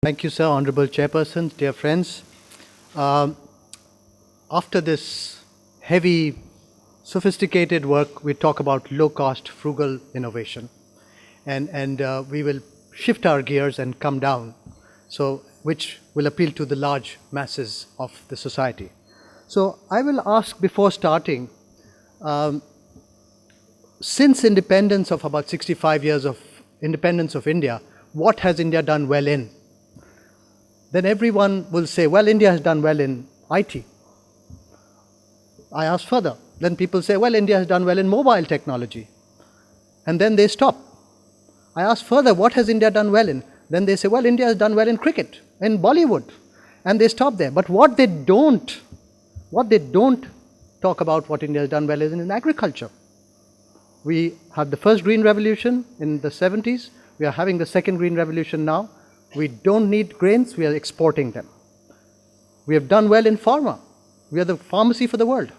Thank you, sir, Honorable Chairperson, dear friends. After this heavy, sophisticated work, we talk about low-cost, frugal innovation. And we will shift our gears and come down, which will appeal to the large masses of the society. So I will ask before starting, since independence of about 65 years of independence of India, what has India done well in? Then everyone will say, well, India has done well in IT. I ask further. Then people say, well, India has done well in mobile technology. And then they stop. I ask further, what has India done well in? Then they say, well, India has done well in cricket, in Bollywood. And they stop there. But what they don't talk about what India has done well is in agriculture. We had the first green revolution in the 70s. We are having the second green revolution now. We don't need grains, we are exporting them. We have done well in pharma. We are the pharmacy for the world.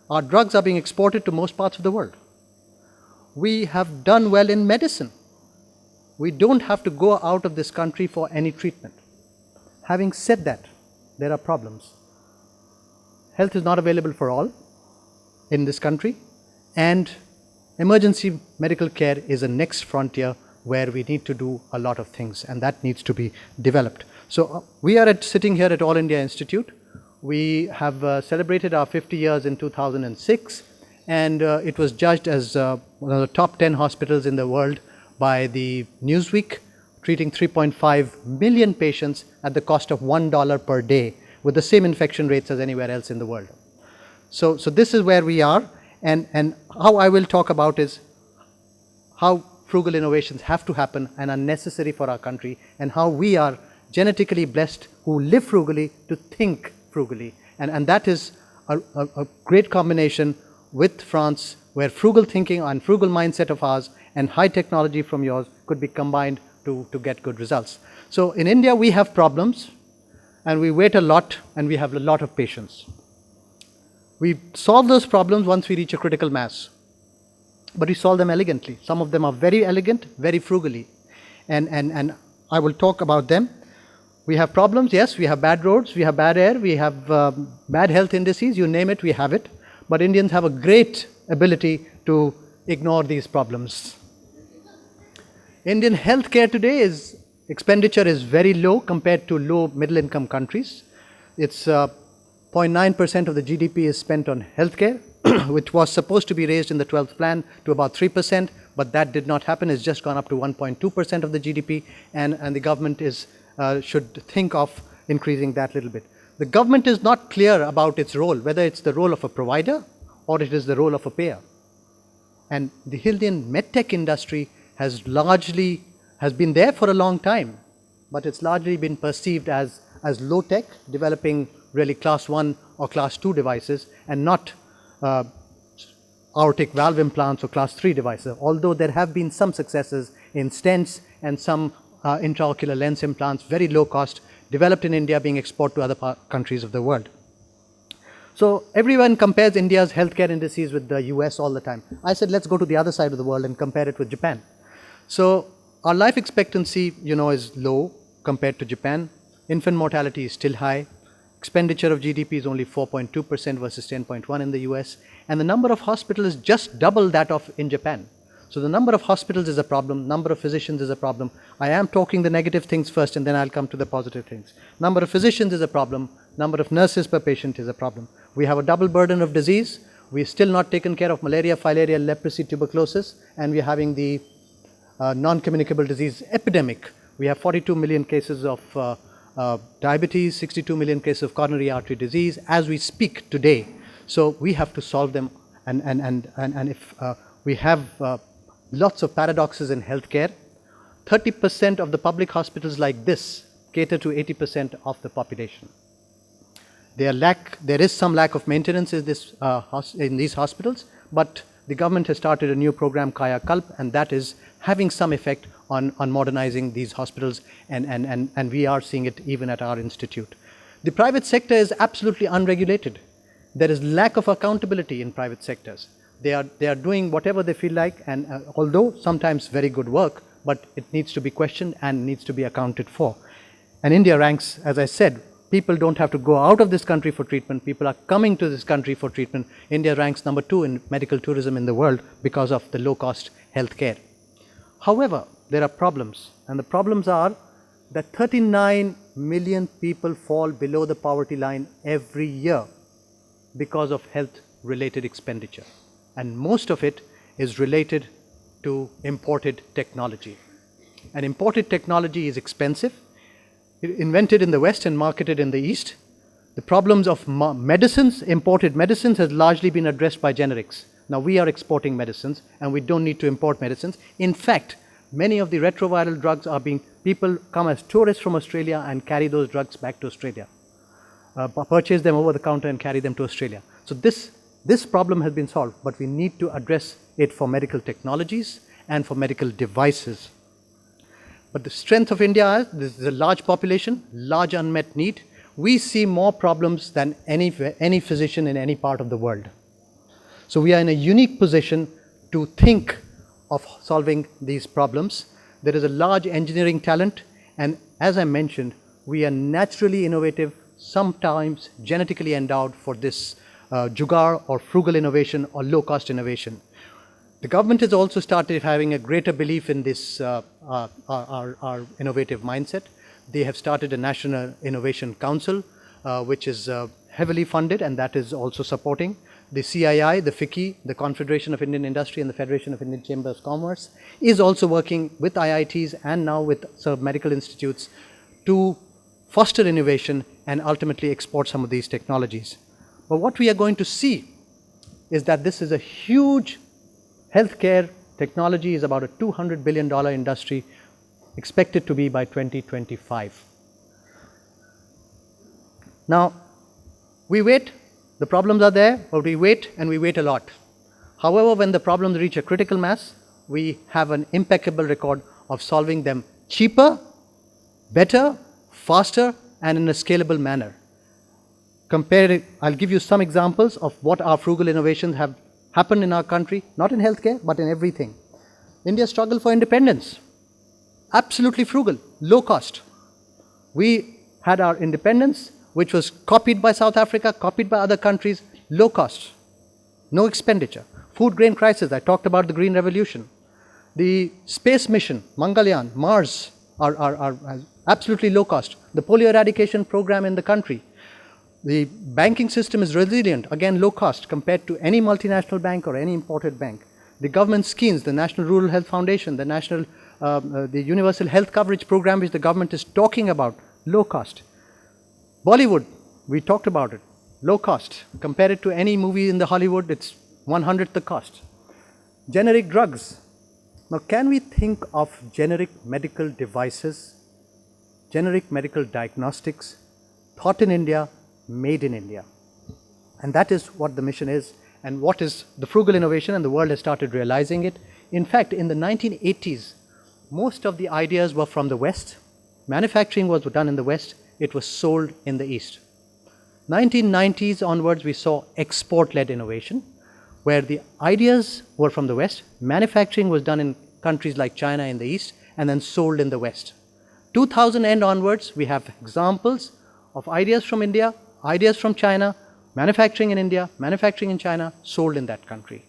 Our drugs are being exported to most parts of the world. We have done well in medicine. We don't have to go out of this country for any treatment. Having said that, there are problems. Health is not available for all in this country, and emergency medical care is a next frontier where we need to do a lot of things, and that needs to be developed. So we are sitting here at All India Institute. We have celebrated our 50 years in 2006, and it was judged as one of the top 10 hospitals in the world by the Newsweek, treating 3.5 million patients at the cost of $1 per day, with the same infection rates as anywhere else in the world. So this is where we are, and how I will talk about is how frugal innovations have to happen and are necessary for our country, and how we are genetically blessed who live frugally to think frugally. And that is a great combination with France, where frugal thinking and frugal mindset of ours and high technology from yours could be combined to get good results. So in India, we have problems, and we wait a lot, and we have a lot of patience. We solve those problems once we reach a critical mass. But we solve them elegantly. Some of them are very elegant, very frugally. And I will talk about them. We have problems, yes, we have bad roads, we have bad air, we have bad health indices, you name it, we have it. But Indians have a great ability to ignore these problems. Indian healthcare today expenditure is very low compared to low middle income countries. It's 0.9% of the GDP is spent on healthcare, which was supposed to be raised in the 12th plan to about 3%, but that did not happen. It's just gone up to 1.2% of the GDP, and the government should think of increasing that little bit. The government is not clear about its role, whether it's the role of a provider or it is the role of a payer. And the Indian Medtech industry has been there for a long time, but it's largely been perceived as low tech, developing really class 1 or class 2 devices, and not aortic valve implants or class 3 devices, although there have been some successes in stents and some intraocular lens implants, very low cost, developed in India, being exported to other countries of the world. So everyone compares India's healthcare indices with the US all the time. I said, let's go to the other side of the world and compare it with Japan. So our life expectancy, is low compared to Japan. Infant mortality is still high. Expenditure of GDP is only 4.2% versus 10.1% in the US. And the number of hospitals is just double that of in Japan. So the number of hospitals is a problem, number of physicians is a problem. I am talking the negative things first, and then I'll come to the positive things. Number of physicians is a problem, number of nurses per patient is a problem. We have a double burden of disease. We've still not taken care of malaria, filaria, leprosy, tuberculosis, and we're having the non-communicable disease epidemic. We have 42 million cases of diabetes, 62 million cases of coronary artery disease as we speak today. So we have to solve them, and if we have lots of paradoxes in healthcare. 30% of the public hospitals like this cater to 80% of the population. There is some lack of maintenance in these hospitals, but the government has started a new program, Kaya Kalp, and that is having some effect on modernizing these hospitals, and we are seeing it even at our institute. The private sector is absolutely unregulated. There is lack of accountability in private sectors. They are doing whatever they feel like, and although sometimes very good work, but it needs to be questioned and needs to be accounted for. And India ranks, as I said, people don't have to go out of this country for treatment. People are coming to this country for treatment. India ranks number 2 in medical tourism in the world because of the low-cost healthcare. However, there are problems, and the problems are that 39 million people fall below the poverty line every year because of health-related expenditure, and most of it is related to imported technology. And imported technology is expensive, invented in the West and marketed in the East. The problems of medicines, imported medicines, has largely been addressed by generics. Now we are exporting medicines and we don't need to import medicines. In fact, many of the retroviral drugs are people come as tourists from Australia and carry those drugs back to Australia, purchase them over the counter and carry them to Australia. So this problem has been solved, but we need to address it for medical technologies and for medical devices. But the strength of India is this is a large population, large unmet need. We see more problems than any physician in any part of the world. So we are in a unique position to think of solving these problems. There is a large engineering talent, and as I mentioned, we are naturally innovative, sometimes genetically endowed for this jugaad or frugal innovation or low-cost innovation. The government has also started having a greater belief in this our innovative mindset. They have started a National Innovation Council, which is heavily funded, and that is also supporting. The CII, the FICCI, the Confederation of Indian Industry, and the Federation of Indian Chambers of Commerce is also working with IITs and now with medical institutes to foster innovation and ultimately export some of these technologies. But what we are going to see is that this is a huge healthcare technology is about a $200 billion industry, expected to be by 2025. Now, we wait. The problems are there, but we wait, and we wait a lot. However, when the problems reach a critical mass, we have an impeccable record of solving them cheaper, better, faster, and in a scalable manner. I'll give you some examples of what our frugal innovations have happened in our country, not in healthcare, but in everything. India's struggle for independence, absolutely frugal, low cost. We had our independence, which was copied by South Africa, copied by other countries, low cost, no expenditure. Food grain crisis, I talked about the Green Revolution. The space mission, Mangalyaan, Mars, are absolutely low cost. The polio eradication program in the country. The banking system is resilient, again low cost compared to any multinational bank or any imported bank. The government schemes, the National Rural Health Foundation, the Universal Health Coverage Program, which the government is talking about, low cost. Bollywood, we talked about it, low cost. Compare it to any movie in the Hollywood, it's 1/100th the cost. Generic drugs. Now, can we think of generic medical devices, generic medical diagnostics, thought in India, made in India? And that is what the mission is, and what is the frugal innovation, and the world has started realizing it. In fact, in the 1980s, most of the ideas were from the West. Manufacturing was done in the West. It was sold in the East. 1990s onwards, we saw export-led innovation, where the ideas were from the West, manufacturing was done in countries like China in the East, and then sold in the West. 2000 and onwards, we have examples of ideas from India, ideas from China, manufacturing in India, manufacturing in China, sold in that country.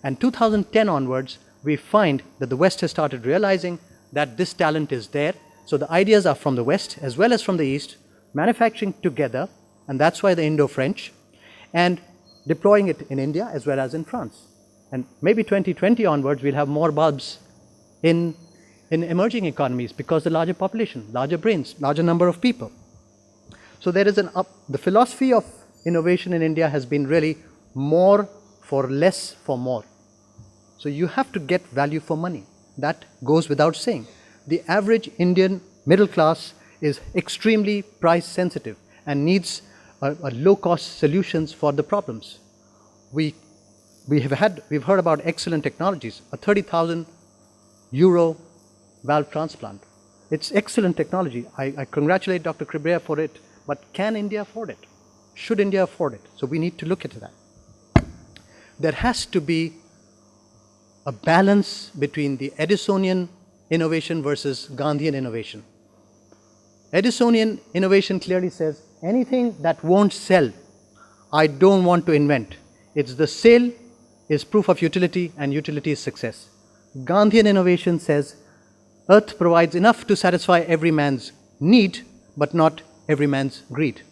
And 2010 onwards, we find that the West has started realizing that this talent is there. So the ideas are from the West as well as from the East, manufacturing together, and that's why the Indo-French, and deploying it in India as well as in France. And maybe 2020 onwards, we'll have more bulbs in emerging economies because the larger population, larger brains, larger number of people. So there is the philosophy of innovation in India has been really more for less for more. So you have to get value for money. That goes without saying. The average Indian middle class is extremely price sensitive and needs a low-cost solutions for the problems. We've heard about excellent technologies, a 30,000 euro valve transplant. It's excellent technology. I congratulate Dr. Kribrea for it, but can India afford it? Should India afford it? So we need to look at that. There has to be a balance between the Edisonian innovation versus Gandhian innovation. Edisonian innovation clearly says, anything that won't sell, I don't want to invent. It's the sale is proof of utility and utility is success. Gandhian innovation says, earth provides enough to satisfy every man's need, but not every man's greed.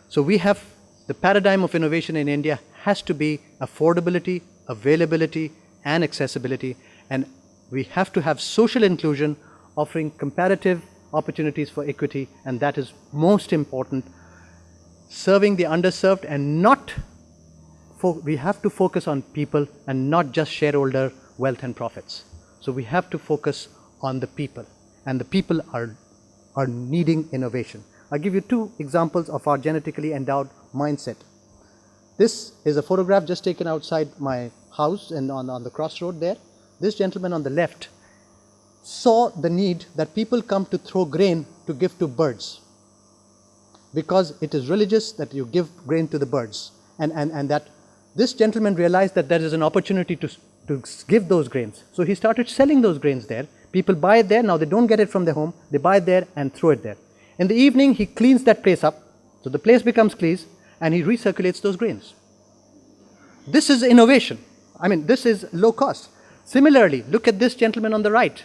So we have the paradigm of innovation in India has to be affordability, availability, and accessibility. And we have to have social inclusion, offering comparative opportunities for equity, and that is most important. Serving the underserved and not, we have to focus on people and not just shareholder wealth and profits. So we have to focus on the people, and the people are needing innovation. I'll give you two examples of our genetically endowed mindset. This is a photograph just taken outside my house and on the crossroad there. This gentleman on the left saw the need that people come to throw grain to give to birds, because it is religious that you give grain to the birds, and that this gentleman realized that there is an opportunity to give those grains. So he started selling those grains there. People buy it there. Now they don't get it from their home. They buy it there and throw it there. In the evening, he cleans that place up. So the place becomes clean, and he recirculates those grains. This is innovation. I mean, this is low cost. Similarly, look at this gentleman on the right.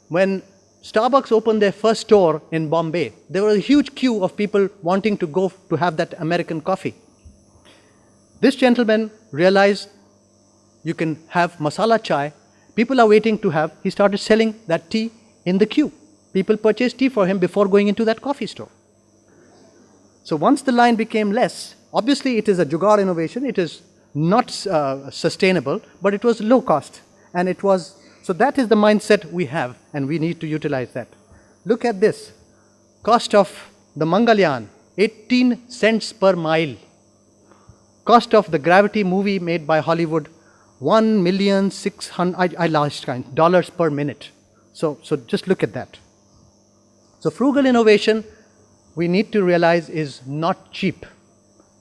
When Starbucks opened their first store in Bombay, there was a huge queue of people wanting to go to have that American coffee. This gentleman realized you can have masala chai. People are waiting to have. He started selling that tea in the queue. People purchased tea for him before going into that coffee store. So once the line became less, obviously it is a jugaad innovation. It is not sustainable, but it was low cost. And it was, so that is the mindset we have, and we need to utilize that. Look at this. Cost of the Mangalyaan, 18 cents per mile. Cost of the Gravity movie made by Hollywood, $1,600,000 per minute. So just look at that. So frugal innovation, we need to realize, is not cheap.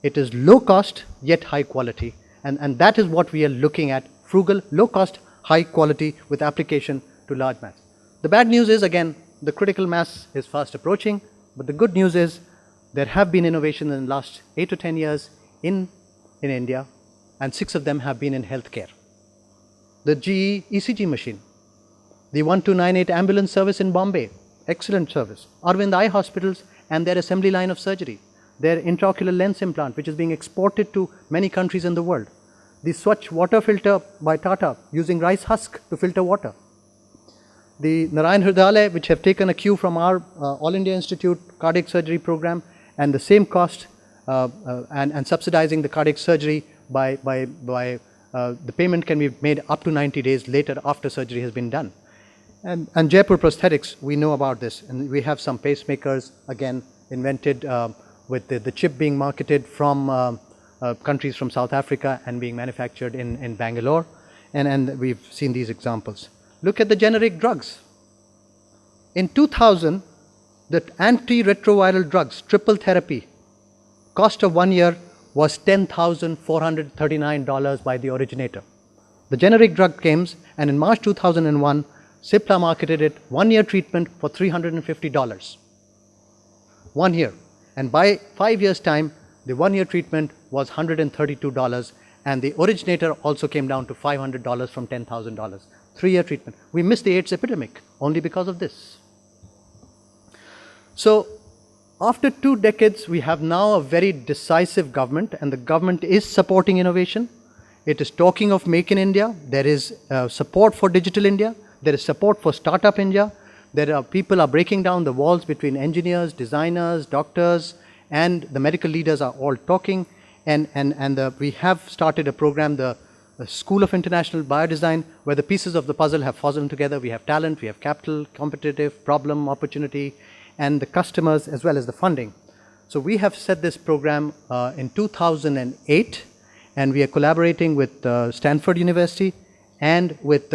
It is low cost yet high quality, and that is what we are looking at. Frugal, low cost, high quality with application to large mass. The bad news is, again, the critical mass is fast approaching, but the good news is there have been innovations in the last 8 to 10 years in India, and 6 of them have been in healthcare. The GE ECG machine, the 1298 ambulance service in Bombay, excellent service. Arvind Eye Hospitals and their assembly line of surgery, their intraocular lens implant, which is being exported to many countries in the world. The Swachh water filter by Tata, using rice husk to filter water. The Narayan Hridayalaya, which have taken a cue from our All India Institute cardiac surgery program, and the same cost and subsidizing the cardiac surgery by the payment can be made up to 90 days later after surgery has been done. And Jaipur Prosthetics, we know about this, and we have some pacemakers, again, invented with the chip being marketed from countries from South Africa and being manufactured in Bangalore, and we've seen these examples. Look at the generic drugs. In 2000, the antiretroviral drugs, triple therapy, cost of 1 year was $10,439 by the originator. The generic drug came, and in March 2001, Cipla marketed it 1 year treatment for $350. 1 year. And by 5 years' time, the 1 year treatment was $132, and the originator also came down to $500 from $10,000. 3 year treatment. We missed the AIDS epidemic only because of this. So, after 2 decades, we have now a very decisive government, and the government is supporting innovation. It is talking of Make in India. There is support for Digital India. There is support for Startup India. There are people are breaking down the walls between engineers, designers, doctors, and the medical leaders are all talking. And we have started a program, the School of International Biodesign, where the pieces of the puzzle have fallen together. We have talent, we have capital, competitive, problem, opportunity, and the customers as well as the funding. So we have set this program in 2008, and we are collaborating with Stanford University and with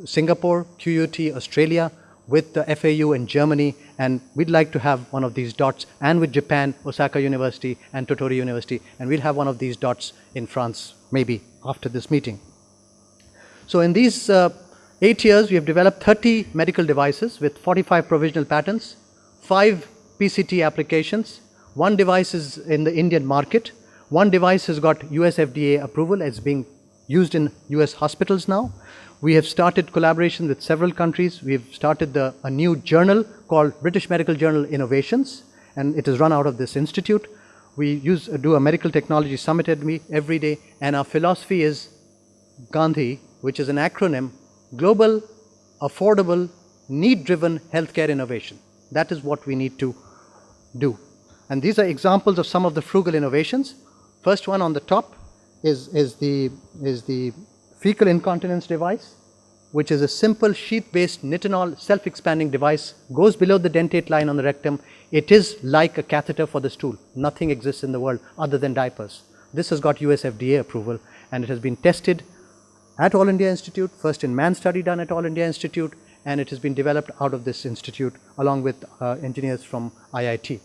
Singapore, QUT, Australia, with the FAU in Germany, and we'd like to have one of these dots, and with Japan, Osaka University and Tottori University, and we'll have one of these dots in France, maybe after this meeting. So in these 8 years, we have developed 30 medical devices with 45 provisional patents, 5 PCT applications. One device is in the Indian market. One device has got US FDA approval. It's being used in US hospitals now. We have started collaboration with several countries. We've started a new journal called British Medical Journal Innovations, and it is run out of this institute. We do a medical technology summit every day, and our philosophy is Gandhi, which is an acronym: Global, Affordable, Need-Driven Healthcare Innovation. That is what we need to do. And these are examples of some of the frugal innovations. First one on the top is the fecal incontinence device, which is a simple sheath-based nitinol self-expanding device, goes below the dentate line on the rectum. It is like a catheter for the stool. Nothing exists in the world other than diapers. This has got US FDA approval, and it has been tested at All India Institute, first in man study done at All India Institute, and it has been developed out of this institute along with engineers from IIT.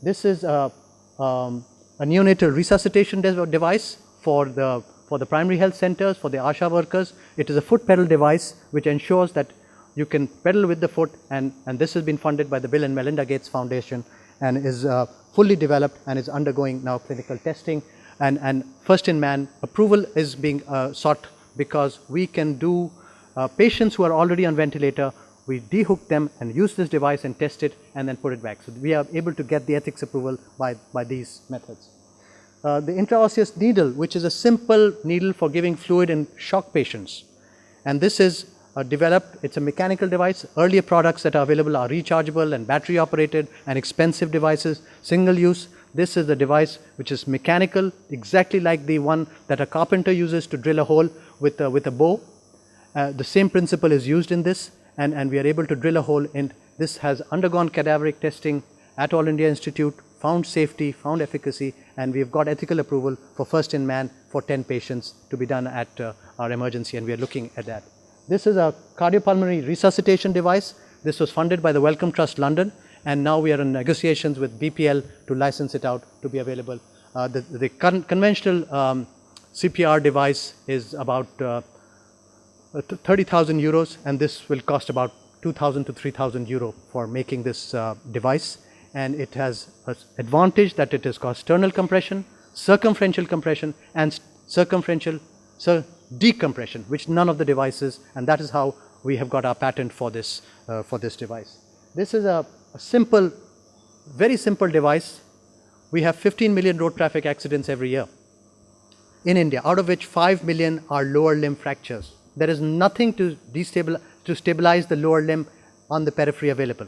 This is a neonatal resuscitation device for the primary health centers, for the ASHA workers. It is a foot pedal device which ensures that you can pedal with the foot, and this has been funded by the Bill and Melinda Gates Foundation and is fully developed and is undergoing now clinical testing. And first in man approval is being sought because we can do patients who are already on ventilator, we dehook them and use this device and test it and then put it back. So we are able to get the ethics approval by these methods. The intraosseous needle, which is a simple needle for giving fluid in shock patients. And this is developed, it's a mechanical device. Earlier products that are available are rechargeable and battery operated and expensive devices, single use. This is the device which is mechanical, exactly like the one that a carpenter uses to drill a hole with a bow. The same principle is used in this, and we are able to drill a hole in. This has undergone cadaveric testing at All India Institute, found safety, found efficacy, and we've got ethical approval for first in man for 10 patients to be done at our emergency, and we are looking at that. This is a cardiopulmonary resuscitation device. This was funded by the Wellcome Trust London, and now we are in negotiations with BPL to license it out to be available. The conventional CPR device is about 30,000 euros, and this will cost about 2,000 to 3,000 euro for making this device. And it has an advantage that it has got sternal compression, circumferential compression, and circumferential decompression, which none of the devices, and that is how we have got our patent for this device. This is a simple, very simple device. We have 15 million road traffic accidents every year in India, out of which 5 million are lower limb fractures. There is nothing to stabilize the lower limb on the periphery available.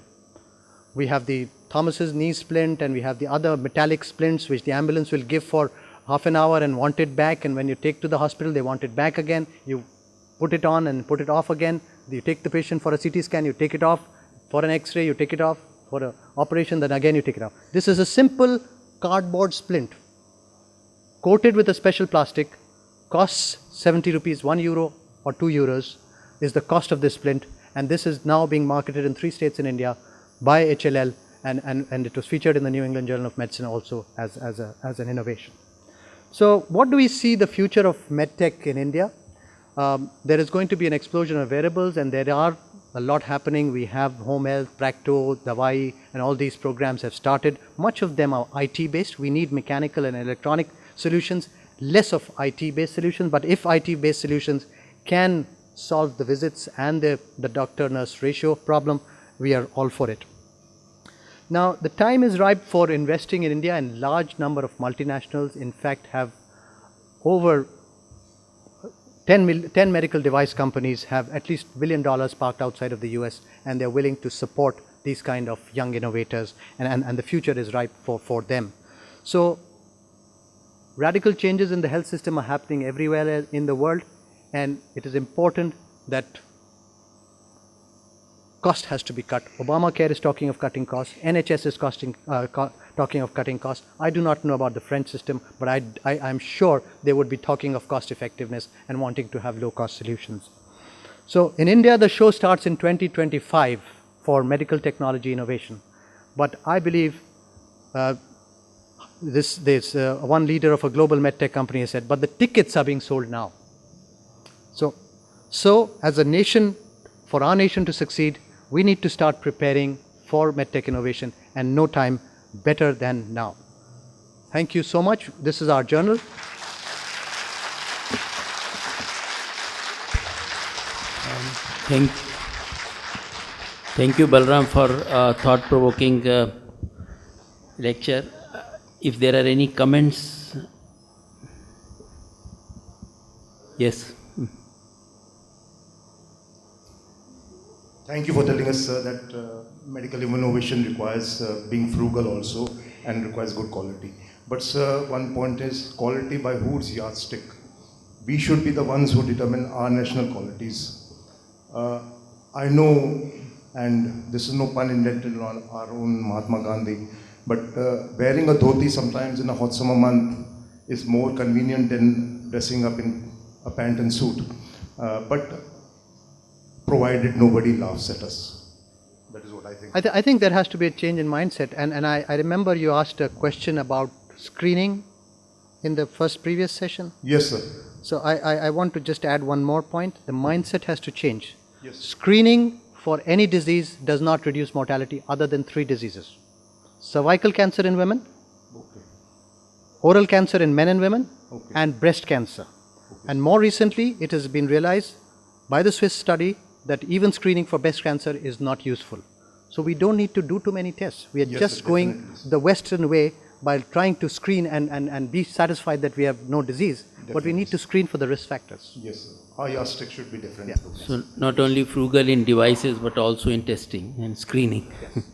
We have the Thomas's knee splint, and we have the other metallic splints which the ambulance will give for half an hour and want it back, and when you take to the hospital they want it back again. You put it on and put it off again. You take the patient for a CT scan, you take it off. For an X-ray you take it off. For an operation then again you take it off. This is a simple cardboard splint coated with a special plastic, costs 70 rupees, 1 euro or 2 euros is the cost of this splint, and this is now being marketed in 3 states in India by HLL, and it was featured in the New England Journal of Medicine also as an innovation. So what do we see the future of medtech in India? There is going to be an explosion of wearables, and there are a lot happening. We have home health, Practo, Dawai, and all these programs have started. Much of them are IT based. We need mechanical and electronic solutions, less of IT based solutions, but if IT based solutions can solve the visits and the doctor-nurse ratio problem, we are all for it. Now, the time is ripe for investing in India, and large number of multinationals, in fact, have over 10 medical device companies have at least $1 billion parked outside of the US, and they're willing to support these kind of young innovators, and the future is ripe for them. So, radical changes in the health system are happening everywhere in the world, and it is important that cost has to be cut. Obamacare is talking of cutting costs. NHS is talking of cutting costs. I do not know about the French system, but I'm sure they would be talking of cost effectiveness and wanting to have low cost solutions. So in India, the show starts in 2025 for medical technology innovation. But I believe there's one leader of a global medtech company has said, but the tickets are being sold now. So as a nation, for our nation to succeed, we need to start preparing for medtech innovation, and no time better than now. Thank you so much. This is our journal. Thank you, Balram, for thought-provoking lecture. If there are any comments, yes. Thank you for telling us, sir, that medical innovation requires being frugal also and requires good quality. But, sir, one point is quality by whose yardstick? We should be the ones who determine our national qualities. I know, and this is no pun intended on our own Mahatma Gandhi, but wearing a dhoti sometimes in a hot summer month is more convenient than dressing up in a pant and suit. But provided nobody laughs at us. That is what I think. I think there has to be a change in mindset. And I remember you asked a question about screening in the previous session. Yes, sir. So I want to just add one more point. The mindset has to change. Yes. Screening for any disease does not reduce mortality other than 3 diseases. Cervical cancer in women, Okay. oral cancer in men and women, Okay. and breast cancer. Okay. And more recently, it has been realized by the Swiss study that even screening for breast cancer is not useful. So we don't need to do too many tests. We are Yes, just sir, going definitely. the Western way by trying to screen and be satisfied that we have no disease. But we need to screen for the risk factors. Yes, sir. Our yardstick should be different. Yeah. So not only frugal in devices, but also in testing and screening. Yes.